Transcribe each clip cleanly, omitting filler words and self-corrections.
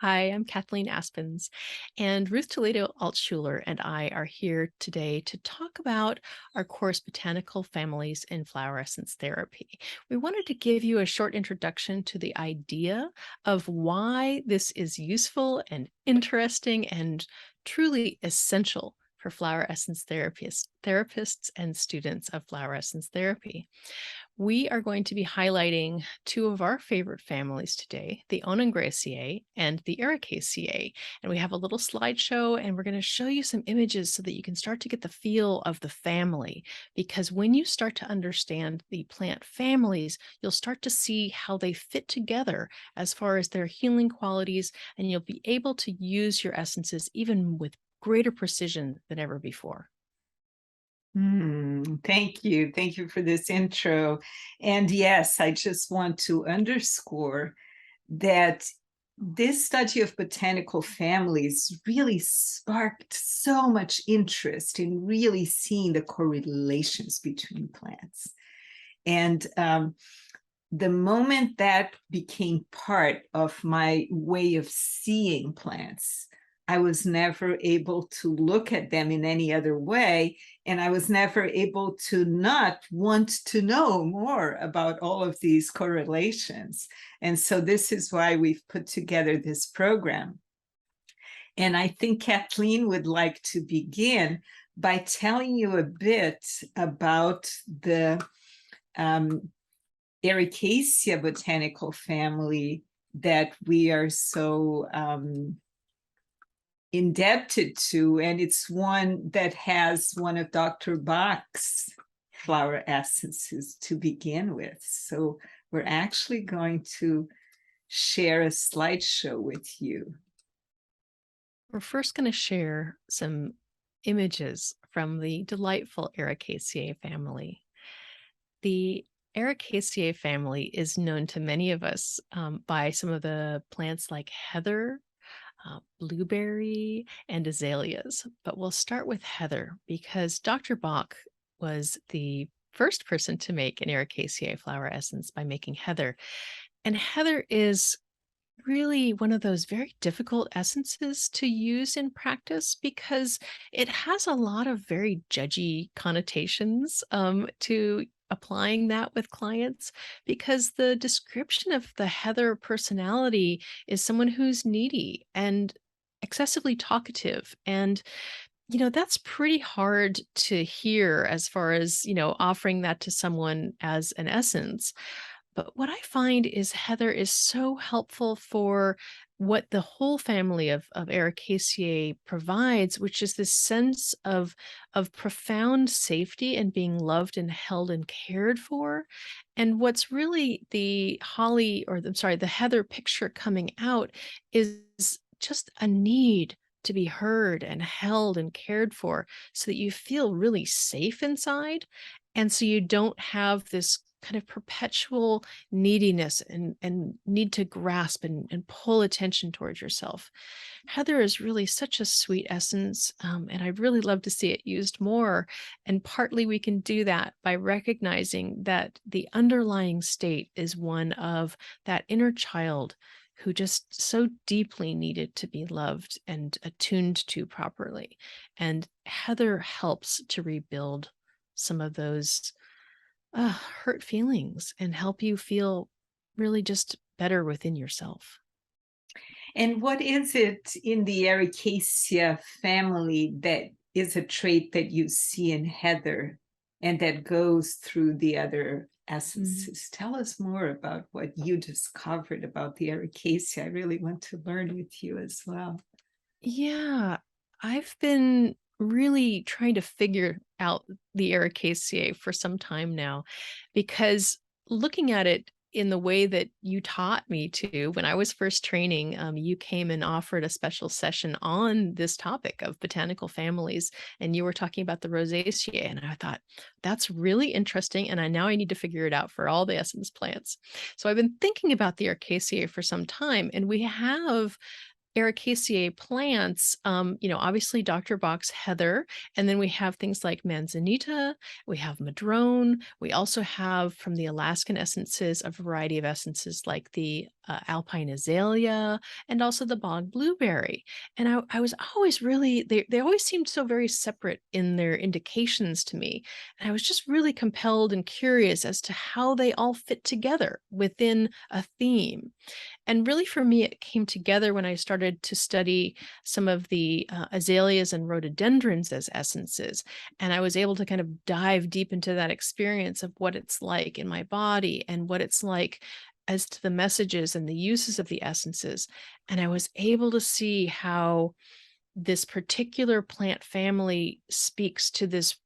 Hi, I'm Kathleen Aspenns, and Ruth Toledo Altschuler and I are here today to talk about our course Botanical Families in Flower Essence Therapy. We wanted to give you a short introduction to the idea of why this is useful and interesting and truly essential for flower essence therapists and students of flower essence therapy. We are going to be highlighting two of our favorite families today, the Onagraceae and the Ericaceae. And we have a little slideshow, and we're going to show you some images so that you can start to get the feel of the family. Because when you start to understand the plant families, you'll start to see how they fit together as far as their healing qualities, and you'll be able to use your essences even with greater precision than ever before. Thank you. Thank you for this intro. And yes, I just want to underscore that this study of botanical families really sparked so much interest in really seeing the correlations between plants. And the moment that became part of my way of seeing plants, I was never able to look at them in any other way. And I was never able to not want to know more about all of these correlations. And so this is why we've put together this program. And I think Kathleen would like to begin by telling you a bit about the Ericaceae botanical family that we are so indebted to, and it's one that has one of Dr. Bach's flower essences to begin with. So we're actually going to share a slideshow with you. We're first going to share some images from the delightful Ericaceae family. The Ericaceae family is known to many of us by some of the plants like heather, blueberry, and azaleas. But we'll start with heather because Dr. Bach was the first person to make an Ericaceae flower essence by making heather. And heather is really one of those very difficult essences to use in practice because it has a lot of very judgy connotations to applying that with clients because the description of the Heather personality is someone who's needy and excessively talkative. And that's pretty hard to hear as far as offering that to someone as an essence. But what I find is heather is so helpful for what the whole family of Ericaceae provides, which is this sense of profound safety and being loved and held and cared for. And what's really the holly, or I'm sorry, the heather picture coming out is just a need to be heard and held and cared for so that you feel really safe inside. And so you don't have this kind of perpetual neediness and need to grasp and pull attention towards yourself. Heather is really such a sweet essence, and I'd really love to see it used more. And partly we can do that by recognizing that the underlying state is one of that inner child who just so deeply needed to be loved and attuned to properly. And heather helps to rebuild some of those hurt feelings and help you feel really just better within yourself. And what is it in the Ericaceae family that is a trait that you see in heather and that goes through the other essences? Tell us more about what you discovered about the Ericaceae. I really want to learn with you as well. Yeah, I've been really trying to figure out the Ericaceae for some time now because looking at it in the way that you taught me to when I was first training, you came and offered a special session on this topic of botanical families, and you were talking about the Rosaceae, and I thought that's really interesting, and now I need to figure it out for all the essence plants. So I've been thinking about the Ericaceae for some time, and we have Ericaceae plants, obviously Dr. Bach's heather, and then we have things like manzanita, we have madrone, we also have from the Alaskan essences a variety of essences like the alpine azalea and also the bog blueberry. And I was always really, they always seemed so very separate in their indications to me. And I was just really compelled and curious as to how they all fit together within a theme. And really, for me, it came together when I started to study some of the azaleas and rhododendrons as essences. And I was able to kind of dive deep into that experience of what it's like in my body and what it's like as to the messages and the uses of the essences. And I was able to see how this particular plant family speaks to this,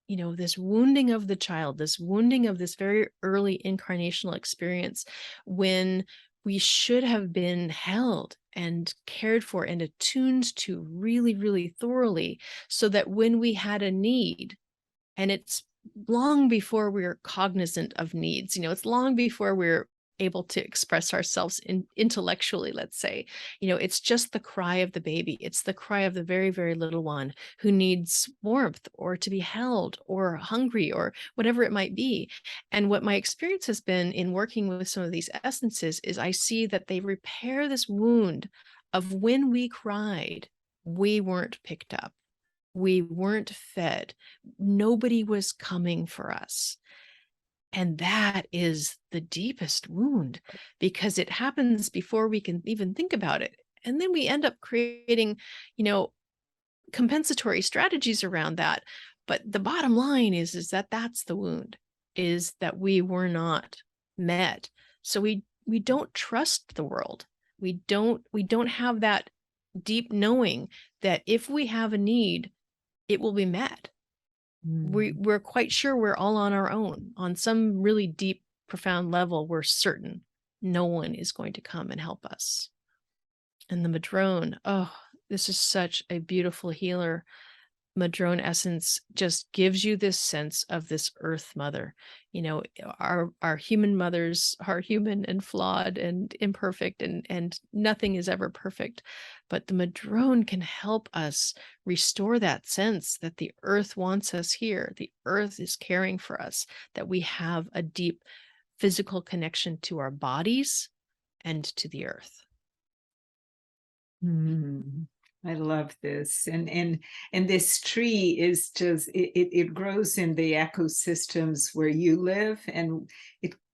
this wounding of the child, this wounding of this very early incarnational experience when we should have been held and cared for and attuned to really, really thoroughly, so that when we had a need, and it's long before we're cognizant of needs, it's long before we're able to express ourselves intellectually, let's say. It's just the cry of the baby. It's the cry of the very, very little one who needs warmth or to be held or hungry or whatever it might be. And what my experience has been in working with some of these essences is I see that they repair this wound of when we cried, we weren't picked up. We weren't fed. Nobody was coming for us. And that is the deepest wound, because it happens before we can even think about it. And then we end up creating, compensatory strategies around that. But the bottom line is that that's the wound, is that we were not met. So we don't trust the world. We don't have that deep knowing that if we have a need, it will be met. We're quite sure we're all on our own. On some really deep, profound level, we're certain no one is going to come and help us. And the madrone, oh, this is such a beautiful healer. Madrone essence just gives you this sense of this earth mother. Our human mothers are human and flawed and imperfect, and nothing is ever perfect. But the madrone can help us restore that sense that the earth wants us here. The earth is caring for us, that we have a deep physical connection to our bodies and to the earth. I love this. And this tree is just, it grows in the ecosystems where you live, and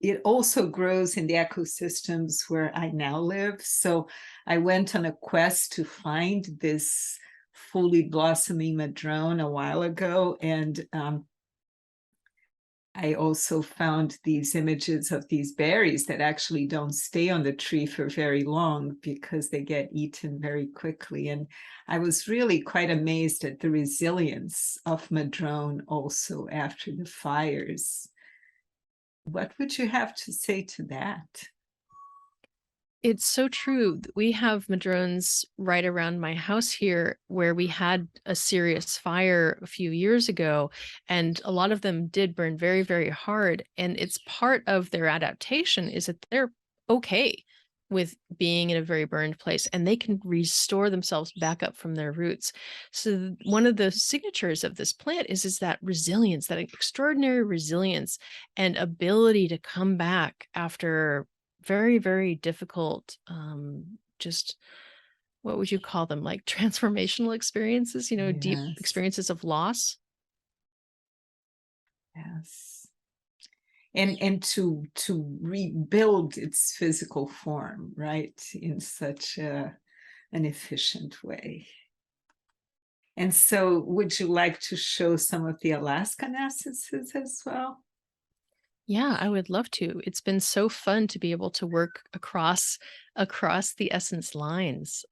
it also grows in the ecosystems where I now live. So I went on a quest to find this fully blossoming madrone a while ago, and I also found these images of these berries that actually don't stay on the tree for very long because they get eaten very quickly. And I was really quite amazed at the resilience of madrone also after the fires. What would you have to say to that? It's so true. We have madrones right around my house here where we had a serious fire a few years ago, and a lot of them did burn very, very hard. And it's part of their adaptation is that they're okay with being in a very burned place, and they can restore themselves back up from their roots. So one of the signatures of this plant is that resilience, that extraordinary resilience and ability to come back after very, very difficult, just what would you call them? Like transformational experiences, deep Yes, experiences of loss. yes. And to rebuild its physical form, right, in such an efficient way. And so would you like to show some of the Alaskan essences as well? Yeah, I would love to. It's been so fun to be able to work across the essence lines.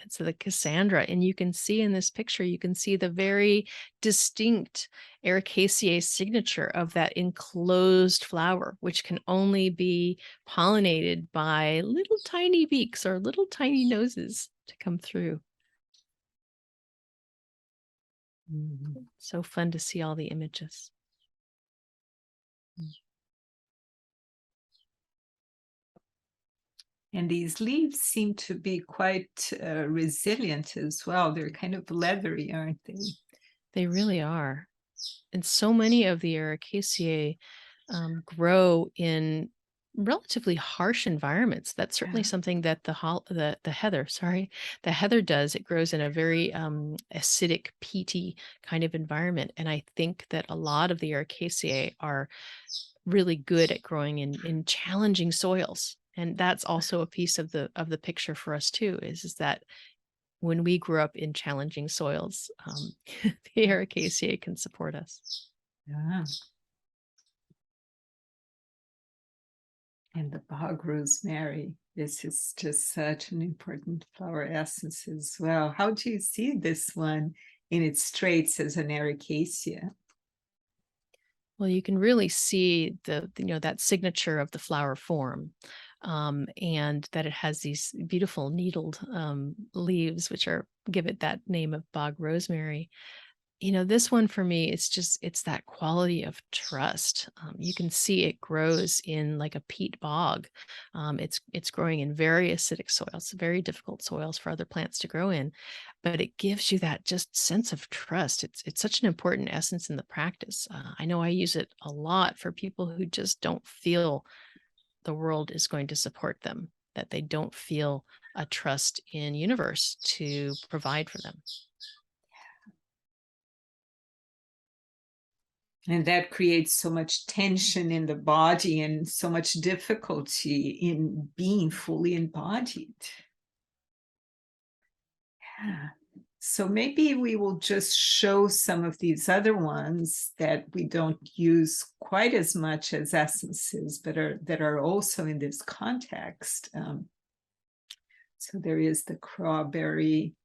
So the Cassandra, and you can see in this picture, you can see the very distinct Ericaceae signature of that enclosed flower, which can only be pollinated by little tiny beaks or little tiny noses to come through. So fun to see all the images. And these leaves seem to be quite resilient as well. They're kind of leathery, aren't they? They really are. And so many of the Ericaceae grow in relatively harsh environments. That's certainly Yeah. something that the heather, sorry, the heather does. It grows in a very acidic, peaty kind of environment, and I think that a lot of the Ericaceae are really good at growing in challenging soils. And that's also a piece of the picture for us too. Is that when we grew up in challenging soils, the Ericaceae can support us. Yeah. And the Bog Rosemary. This is just such an important flower essence as well. How do you see this one in its traits as an Ericaceae? Well, you can really see that signature of the flower form, and that it has these beautiful needled leaves, which are give it that name of bog rosemary. This one for me, it's that quality of trust. You can see it grows in like a peat bog. It's growing in very acidic soils, very difficult soils for other plants to grow in, but it gives you that just sense of trust. It's such an important essence in the practice. I know I use it a lot for people who just don't feel the world is going to support them, that they don't feel a trust in universe to provide for them. And that creates so much tension in the body and so much difficulty in being fully embodied. Yeah. So maybe we will just show some of these other ones that we don't use quite as much as essences, but that are also in this context. So there is the crawberry.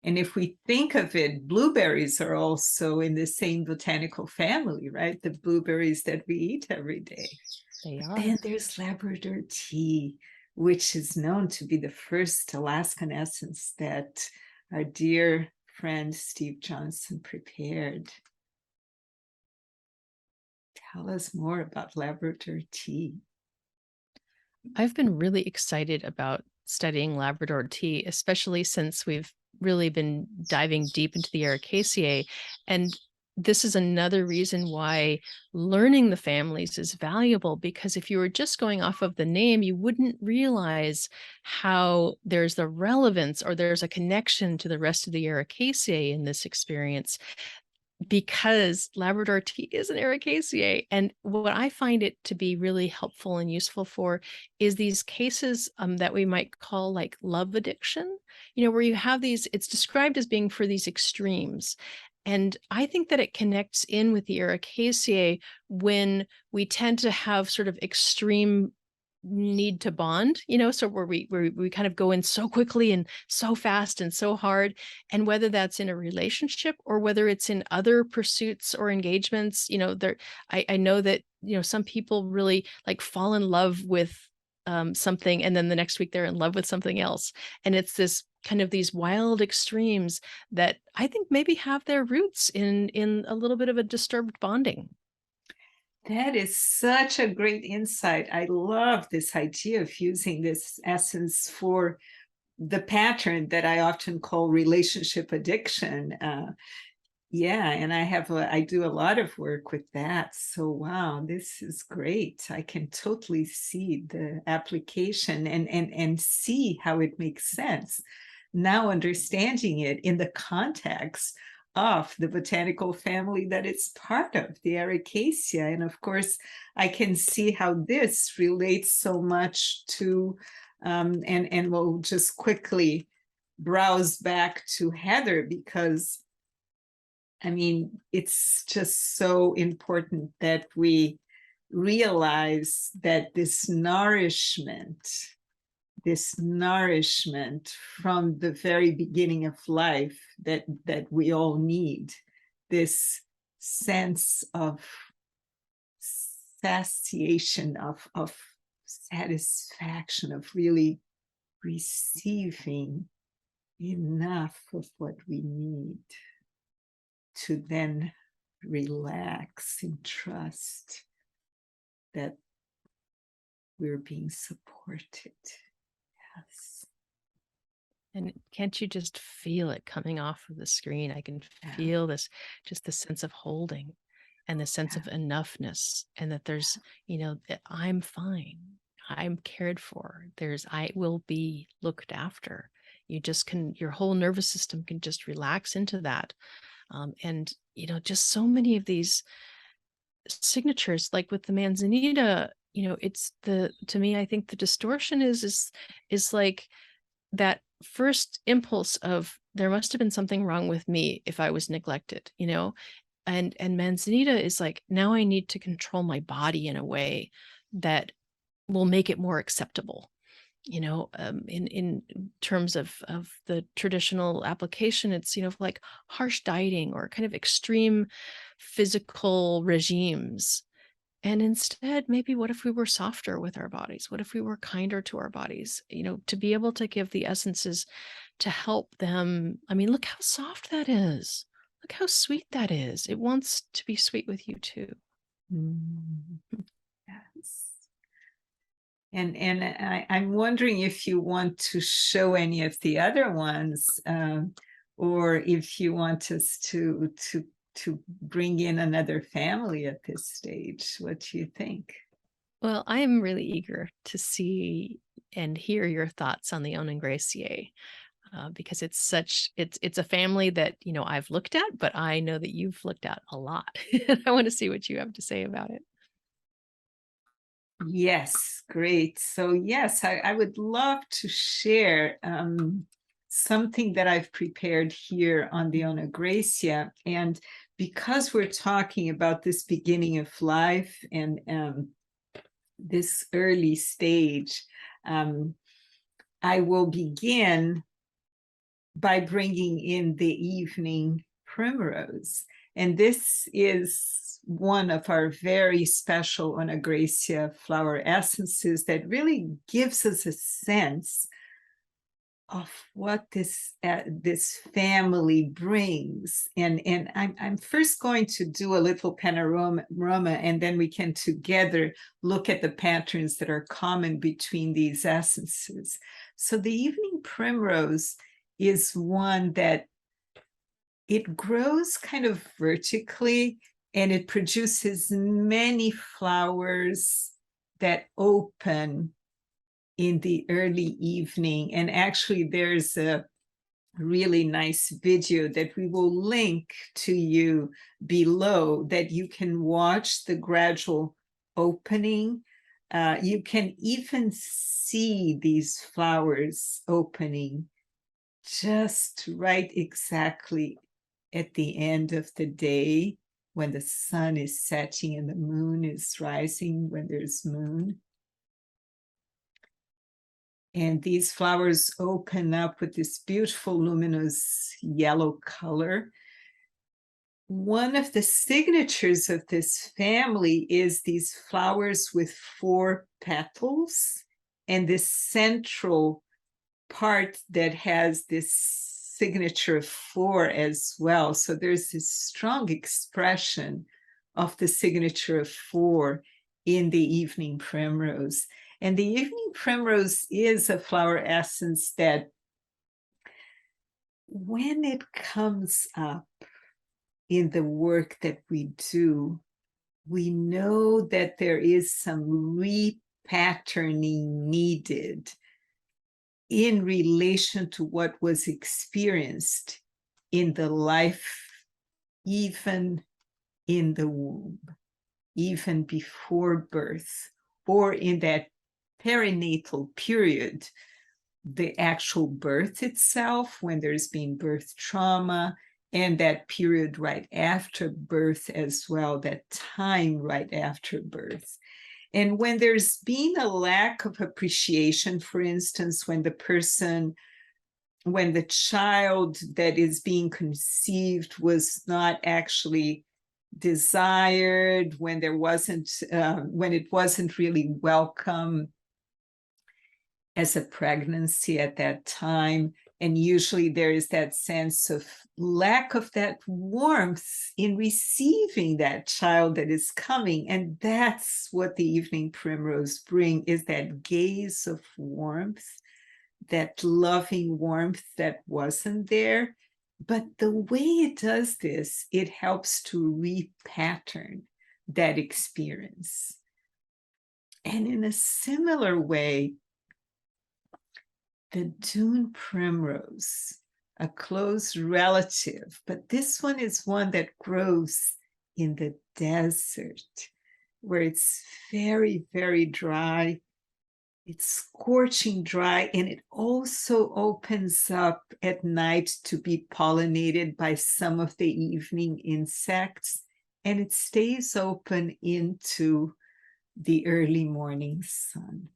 And if we think of it, blueberries are also in the same botanical family, right? The blueberries that we eat every day. They But are. then there's Labrador tea, which is known to be the first Alaskan essence that our dear friend Steve Johnson prepared. Tell us more about Labrador tea. I've been really excited about studying Labrador tea, especially since we've really been diving deep into the Ericaceae. And this is another reason why learning the families is valuable, because if you were just going off of the name, you wouldn't realize how there's the relevance or there's a connection to the rest of the Ericaceae in this experience, because Labrador tea is an Ericaceae. And what I find it to be really helpful and useful for is these cases that we might call like love addiction, where you have these, it's described as being for these extremes. And I think that it connects in with the Ericaceae when we tend to have sort of extreme need to bond, so where we kind of go in so quickly and so fast and so hard. And whether that's in a relationship or whether it's in other pursuits or engagements, I know that some people really like fall in love with something, and then the next week they're in love with something else. And it's this kind of these wild extremes that I think maybe have their roots in a little bit of a disturbed bonding. That is such a great insight. I love this idea of using this essence for the pattern that I often call relationship addiction. Yeah, and I do a lot of work with that. So wow, this is great. I can totally see the application and see how it makes sense. Now understanding it in the context of the botanical family that it's part of, the Ericaceae. And of course, I can see how this relates so much to, and we'll just quickly browse back to heather, because I mean, it's just so important that we realize that this nourishment from the very beginning of life that we all need, this sense of satiation, of satisfaction, of really receiving enough of what we need to then relax and trust that we're being supported. Yes. And can't you just feel it coming off of the screen? I can Yeah. feel this, just the sense of holding and the sense of enoughness, and that there's, that I'm fine. I'm cared for. I will be looked after. You just can, your whole nervous system can just relax into that. And, just so many of these signatures, like with the manzanita, to me, I think the distortion is like that first impulse of there must have been something wrong with me if I was neglected, and manzanita is like, now I need to control my body in a way that will make it more acceptable, in terms of the traditional application. It's, like harsh dieting or kind of extreme physical regimes. And instead, maybe what if we were softer with our bodies? What if we were kinder to our bodies? To be able to give the essences to help them. I mean, look how soft that is. Look how sweet that is. It wants to be sweet with you too. Mm. Yes. And I'm wondering if you want to show any of the other ones, or if you want us to bring in another family at this stage. What do you think? Well, I am really eager to see and hear your thoughts on the Onagraceae, because it's a family that I've looked at, but I know that you've looked at a lot. I want to see what you have to say about it. Yes, great. So yes, I would love to share something that I've prepared here on the Onagraceae. And because we're talking about this beginning of life and this early stage, I will begin by bringing in the evening primrose. And this is one of our very special Onagraceae flower essences that really gives us a sense of what this family brings. And I'm first going to do a little panorama, and then we can together look at the patterns that are common between these essences. So the evening primrose is one that it grows kind of vertically, and it produces many flowers that open in the early evening. And actually, there's a really nice video that we will link to you below that you can watch the gradual opening. You can even see these flowers opening just right exactly at the end of the day, when the sun is setting and the moon is rising, when there's moon. And these flowers open up with this beautiful luminous yellow color. One of the signatures of this family is these flowers with 4 petals, and this central part that has this signature of 4 as well. So there's this strong expression of the signature of 4 in the evening primrose. And the evening primrose is a flower essence that, when it comes up in the work that we do, we know that there is some repatterning needed in relation to what was experienced in the life, even in the womb, even before birth, or in that perinatal period, the actual birth itself, when there's been birth trauma, and that period right after birth as well, that time right after birth. And when there's been a lack of appreciation, for instance, when the child that is being conceived was not actually desired, when it wasn't really welcome as a pregnancy at that time, And usually there is that sense of lack of that warmth in receiving that child that is coming. And that's what the evening primrose bring, is that gaze of warmth, that loving warmth that wasn't there. But the way it does this, it helps to repattern that experience. And in a similar way, the Dune Primrose, a close relative, but this one is one that grows in the desert, where it's very, very dry. It's scorching dry, and it also opens up at night to be pollinated by some of the evening insects, and it stays open into the early morning sun.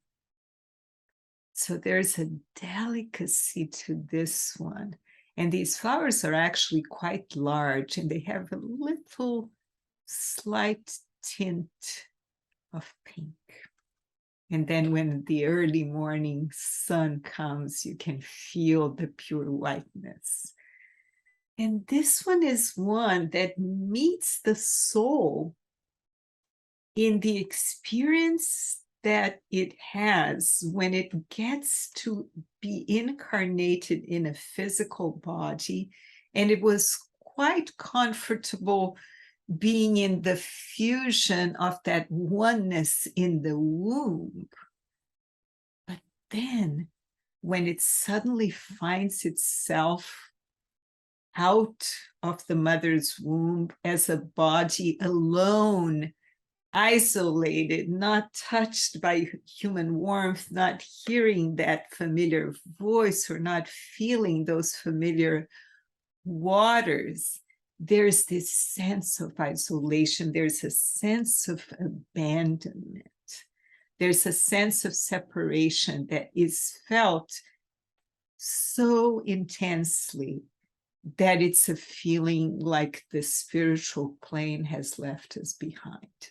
So there's a delicacy to this one. And these flowers are actually quite large, and they have a little slight tint of pink. And then when the early morning sun comes, you can feel the pure whiteness. And this one is one that meets the soul in the experience that it has when it gets to be incarnated in a physical body. And it was quite comfortable being in the fusion of that oneness in the womb. But then when it suddenly finds itself out of the mother's womb as a body alone, isolated, not touched by human warmth, not hearing that familiar voice or not feeling those familiar waters, there's this sense of isolation. There's a sense of abandonment. There's a sense of separation that is felt so intensely that it's a feeling like the spiritual plane has left us behind.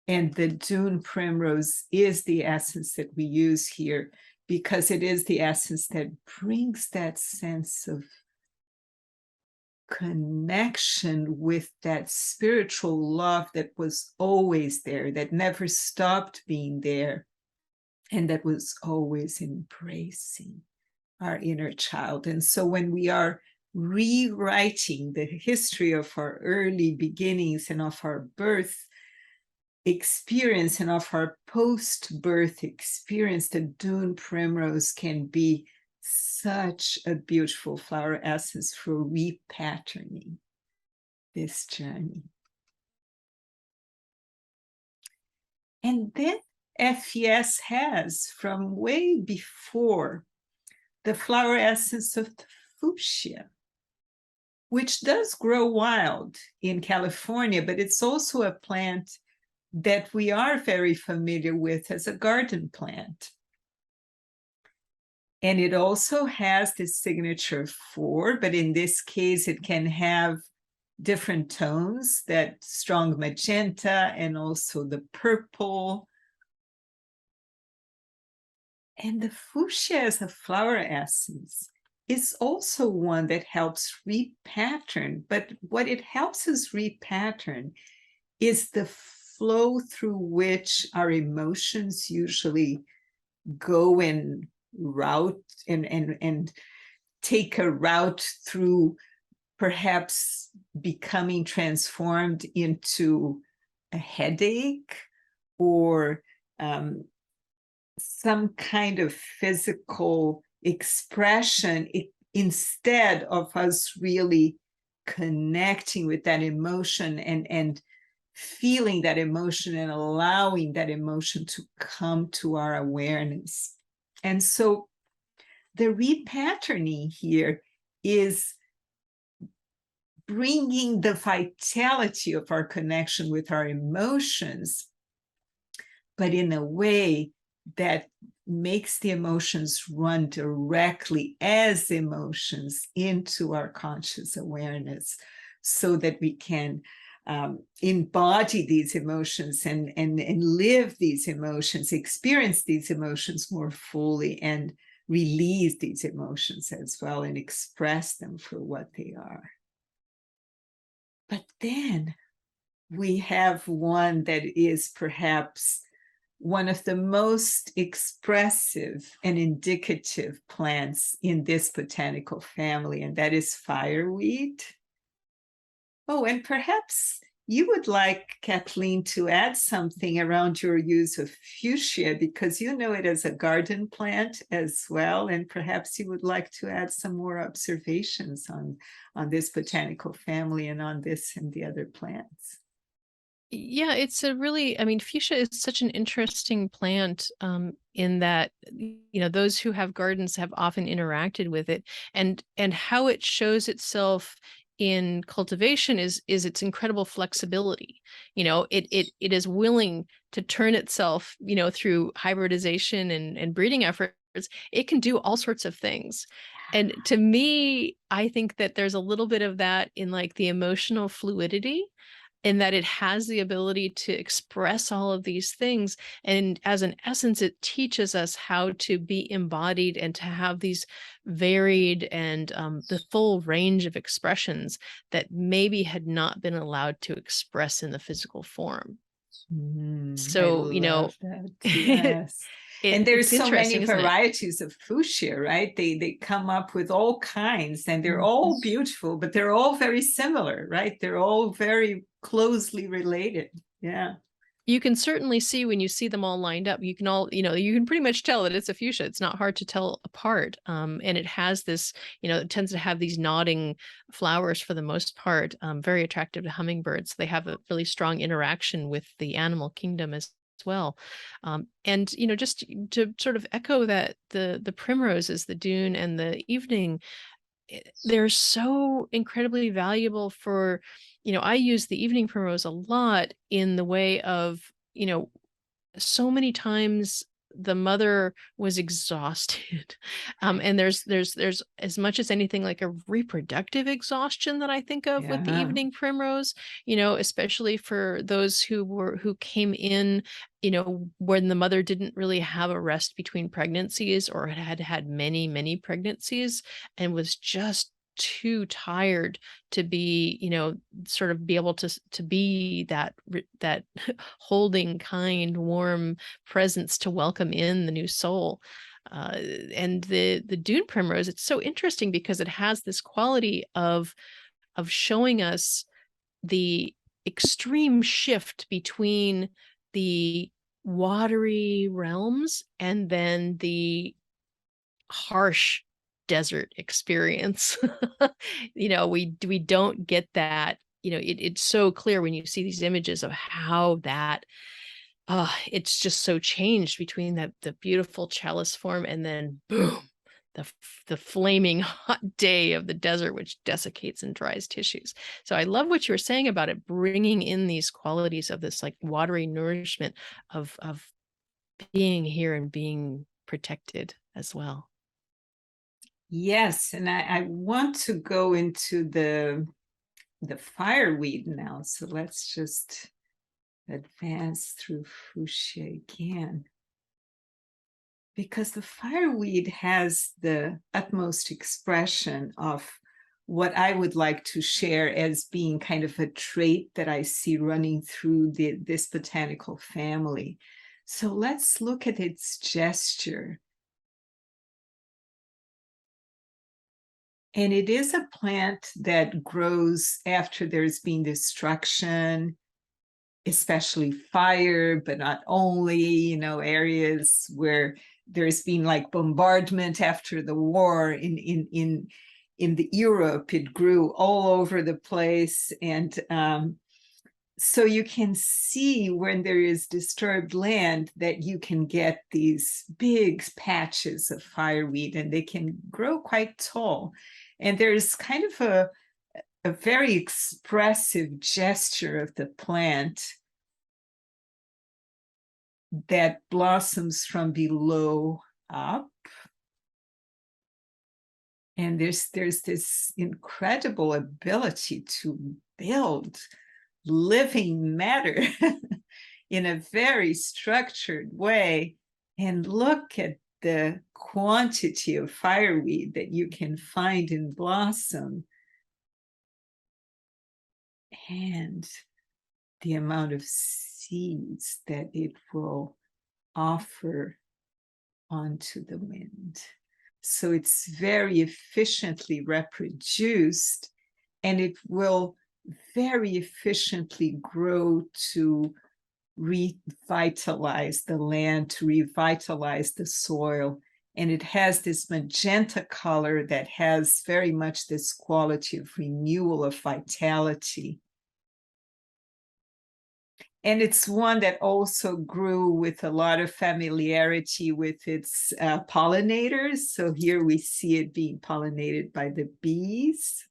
And the Dune Primrose is the essence that we use here, because it is the essence that brings that sense of connection with that spiritual love that was always there, that never stopped being there, and that was always embracing our inner child. And so when we are rewriting the history of our early beginnings and of our birth experience and of our post-birth experience, the Dune Primrose can be such a beautiful flower essence for repatterning this journey. And then FES has, from way before, the flower essence of the Fuchsia, which does grow wild in California, but it's also a plant that we are very familiar with as a garden plant. And it also has this signature 4, but in this case, it can have different tones, that strong magenta and also the purple. And the Fuchsia as a flower essence is also one that helps repattern. But what it helps us repattern is the flow through which our emotions usually go and route and take a route through perhaps becoming transformed into a headache or some kind of physical expression, instead of us really connecting with that emotion and feeling that emotion and allowing that emotion to come to our awareness. And so the repatterning here is bringing the vitality of our connection with our emotions, but in a way that makes the emotions run directly as emotions into our conscious awareness, so that we can embody these emotions and live these emotions, experience these emotions more fully, and release these emotions as well and express them for what they are. But then we have one that is perhaps one of the most expressive and indicative plants in this botanical family, and that is fireweed. Oh, and perhaps you would like, Kathleen, to add something around your use of fuchsia, because you know it as a garden plant as well, and perhaps you would like to add some more observations on this botanical family and on this and the other plants. Yeah, it's a really, I mean, fuchsia is such an interesting plant in that, those who have gardens have often interacted with it, and how it shows itself in cultivation is its incredible flexibility. It is willing to turn itself, through hybridization and breeding efforts. It can do all sorts of things. And to me, I think that there's a little bit of that in like the emotional fluidity, in that it has the ability to express all of these things. And as an essence, it teaches us how to be embodied and to have these varied and the full range of expressions that maybe had not been allowed to express in the physical form. I So, love that. it, Yes. And there's it's so many interesting, isn't it? varieties of fuchsia, right? They come up with all kinds, and they're Mhm. all beautiful, but they're all very similar, right? They're all very closely related. Yeah. You can certainly see when you see them all lined up, you can pretty much tell that it's a fuchsia. It's not hard to tell apart. And it has this, it tends to have these nodding flowers for the most part, very attractive to hummingbirds. They have a really strong interaction with the animal kingdom as well. And, just to sort of echo that the primroses, the Dune and the evening, they're so incredibly valuable for, I use the evening primrose a lot in the way of, so many times the mother was exhausted. And there's as much as anything like a reproductive exhaustion that I think of with the Yeah. evening primrose, especially for those who came in, when the mother didn't really have a rest between pregnancies or had had many, many pregnancies and was just too tired to be, sort of be able to be that holding, kind, warm presence to welcome in the new soul. Uh, and the Dune Primrose, it's so interesting because it has this quality of showing us the extreme shift between the watery realms and then the harsh desert experience. We don't get that. It's so clear when you see these images of how that it's just so changed between the beautiful chalice form and then boom, the flaming hot day of the desert, which desiccates and dries tissues. So I love what you were saying about it, bringing in these qualities of this like watery nourishment of being here and being protected as well. Yes. And I want to go into the fireweed now. So let's just advance through fuchsia again, because the fireweed has the utmost expression of what I would like to share as being kind of a trait that I see running through this botanical family. So let's look at its gesture. And it is a plant that grows after there's been destruction, especially fire, but not only, areas where there's been like bombardment after the war in the Europe. It grew all over the place. And so you can see when there is disturbed land that you can get these big patches of fireweed, and they can grow quite tall. And there's kind of a very expressive gesture of the plant that blossoms from below up. And there's this incredible ability to build living matter in a very structured way. And look at the quantity of fireweed that you can find in blossom and the amount of seeds that it will offer onto the wind. So it's very efficiently reproduced, and it will very efficiently grow to revitalize the land, to revitalize the soil. And it has this magenta color that has very much this quality of renewal, of vitality. And it's one that also grew with a lot of familiarity with its pollinators. So here we see it being pollinated by the bees.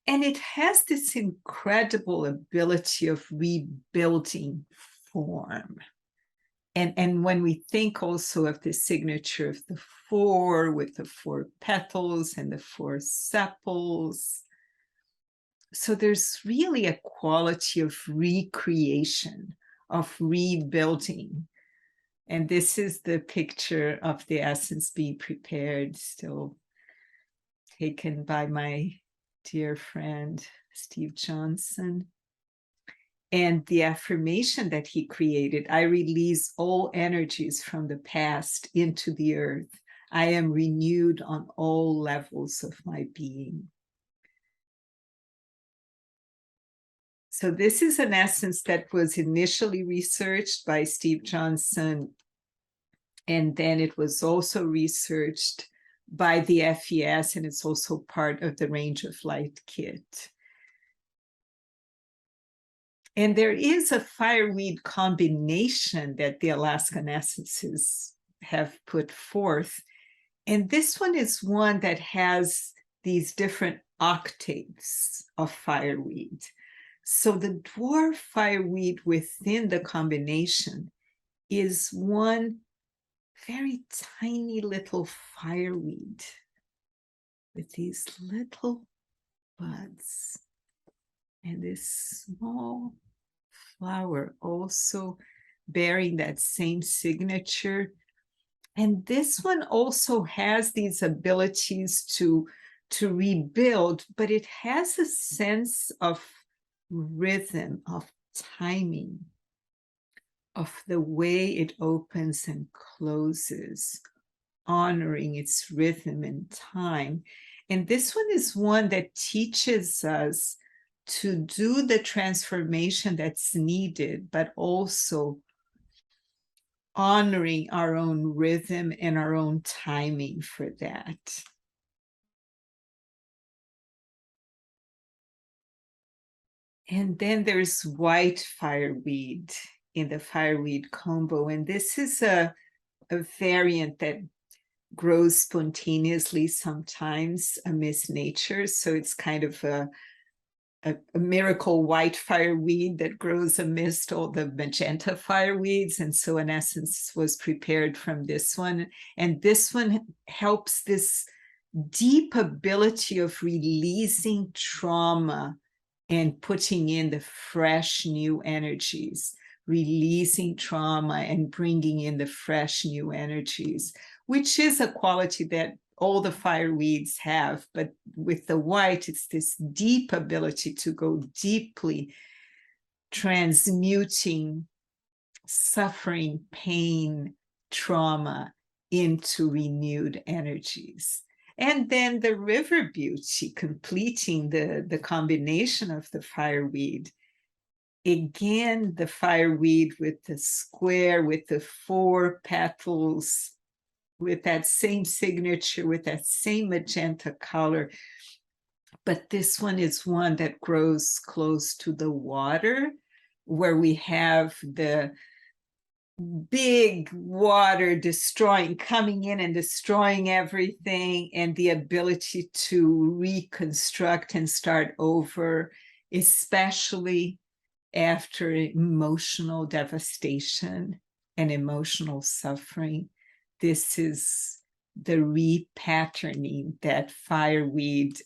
And it has this incredible ability of rebuilding form. And when we think also of the signature of the four, with the four petals and the four sepals, so there's really a quality of recreation, of rebuilding. And this is the picture of the essence being prepared, still taken by my dear friend, Steve Johnson. And the affirmation that he created: I release all energies from the past into the earth. I am renewed on all levels of my being. So this is an essence that was initially researched by Steve Johnson, and then it was also researched by the FES, and it's also part of the Range of Light kit. And there is a fireweed combination that the Alaskan Essences have put forth. And this one is one that has these different octaves of fireweed. So the dwarf fireweed within the combination is one very tiny little fireweed with these little buds and this small flower also bearing that same signature. And this one also has these abilities to rebuild, but it has a sense of rhythm, of timing, of the way it opens and closes, honoring its rhythm and time. And this one is one that teaches us to do the transformation that's needed, but also honoring our own rhythm and our own timing for that. And then there's white fireweed in the Fireweed Combo. And this is a variant that grows spontaneously sometimes amidst nature. So it's kind of a miracle white fireweed that grows amidst all the magenta fireweeds. And so an essence was prepared from this one. And this one helps this deep ability of releasing trauma and putting in the fresh new energies, releasing trauma and bringing in the fresh new energies, which is a quality that all the fireweeds have. But with the white, it's this deep ability to go deeply, transmuting suffering, pain, trauma into renewed energies. And then the river beauty, completing the combination of the fireweed. Again, the fireweed with the square, with the four petals, with that same signature, with that same magenta color. But this one is one that grows close to the water, where we have the big water coming in and destroying everything, and the ability to reconstruct and start over, especially after emotional devastation and emotional suffering. This is the repatterning that fireweed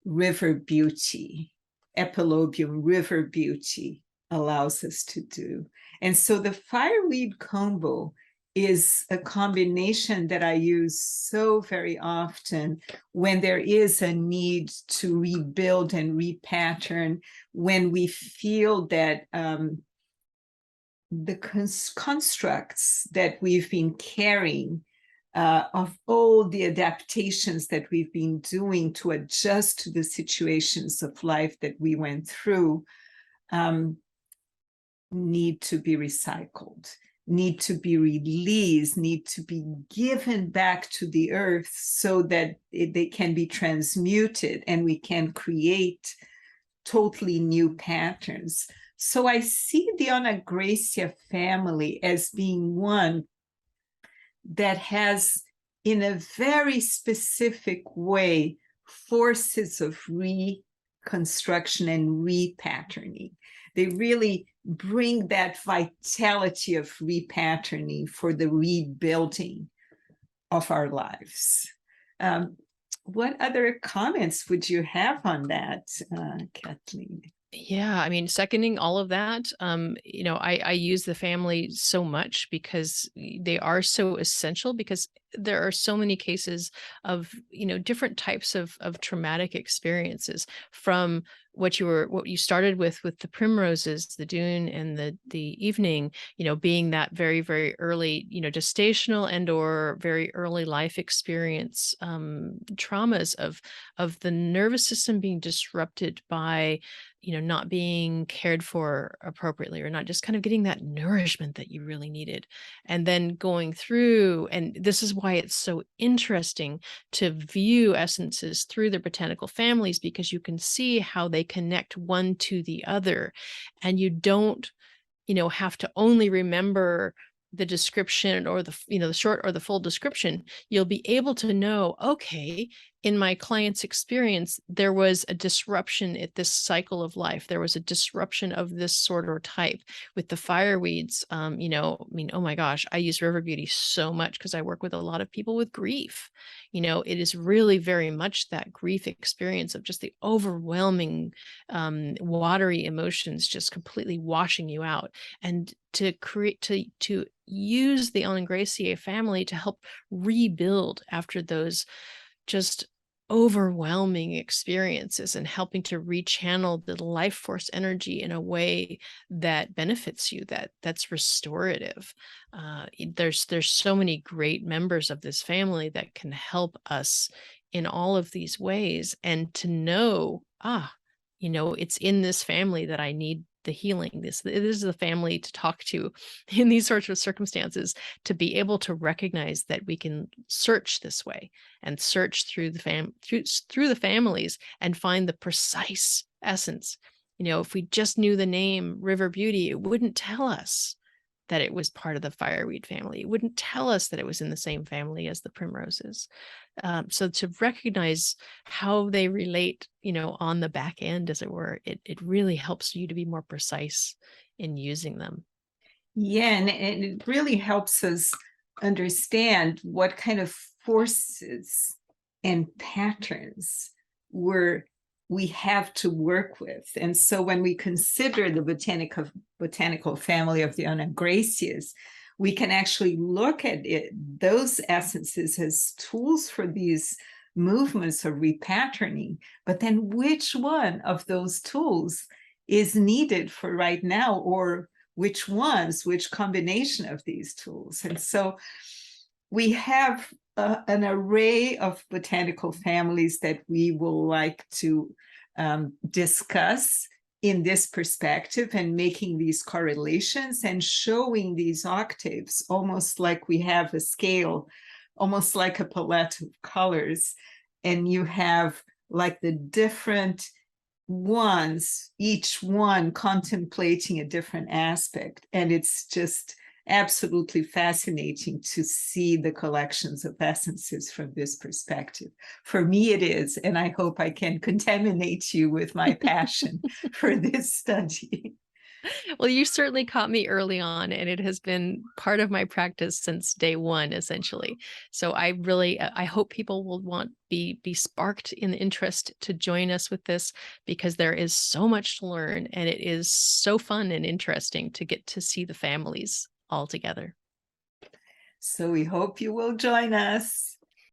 river beauty, epilobium river beauty allows us to do. And so the Fireweed Combo is a combination that I use so very often when there is a need to rebuild and repattern, when we feel that the constructs that we've been carrying of all the adaptations that we've been doing to adjust to the situations of life that we went through need to be recycled, need to be released, need to be given back to the earth so that they can be transmuted and we can create totally new patterns. So I see the Onagraceae family as being one that has, in a very specific way, forces of reconstruction and repatterning. They really bring that vitality of repatterning for the rebuilding of our lives. What other comments would you have on that, Kathleen? Yeah, I mean, seconding all of that, I use the family so much because they are so essential, because there are so many cases of, different types of traumatic experiences, from what you started with the primroses, the Dune and the evening, being that very, very early, gestational and or very early life experience, traumas of the nervous system being disrupted by not being cared for appropriately, or not just kind of getting that nourishment that you really needed. And then going through, and this is why it's so interesting to view essences through their botanical families, because you can see how they connect one to the other. And you don't, have to only remember the description, or the short or the full description. You'll be able to know, okay, in my client's experience, there was a disruption at this cycle of life. There was a disruption of this sort or type. With the fireweeds, oh my gosh, I use River Beauty so much because I work with a lot of people with grief. It is really very much that grief experience of just the overwhelming, watery emotions just completely washing you out. And to create, to use the Onagraceae family to help rebuild after those just overwhelming experiences, and helping to rechannel the life force energy in a way that benefits you, that's restorative. There's so many great members of this family that can help us in all of these ways. And to know, it's in this family that I need the healing. This is the family to talk to in these sorts of circumstances, to be able to recognize that we can search this way, and search through through the families, and find the precise essence. If we just knew the name River Beauty, it wouldn't tell us that it was part of the fireweed family. It wouldn't tell us that it was in the same family as the primroses. So to recognize how they relate, on the back end, as it were, it really helps you to be more precise in using them. Yeah, and it really helps us understand what kind of forces and patterns we have to work with. And so when we consider the botanical family of the Onagraceae, we can actually look at those essences as tools for these movements of repatterning. But then which one of those tools is needed for right now, or which combination of these tools? And so we have an array of botanical families that we will like to discuss in this perspective, and making these correlations and showing these octaves, almost like we have a scale, almost like a palette of colors, and you have like the different ones, each one contemplating a different aspect. And it's just absolutely fascinating to see the collections of essences from this perspective. For me, it is, and I hope I can contaminate you with my passion for this study. Well, you certainly caught me early on, and it has been part of my practice since day one, essentially. So I really, I hope people will be sparked in interest to join us with this because there is so much to learn, and it is so fun and interesting to get to see the families all together. So we hope you will join us.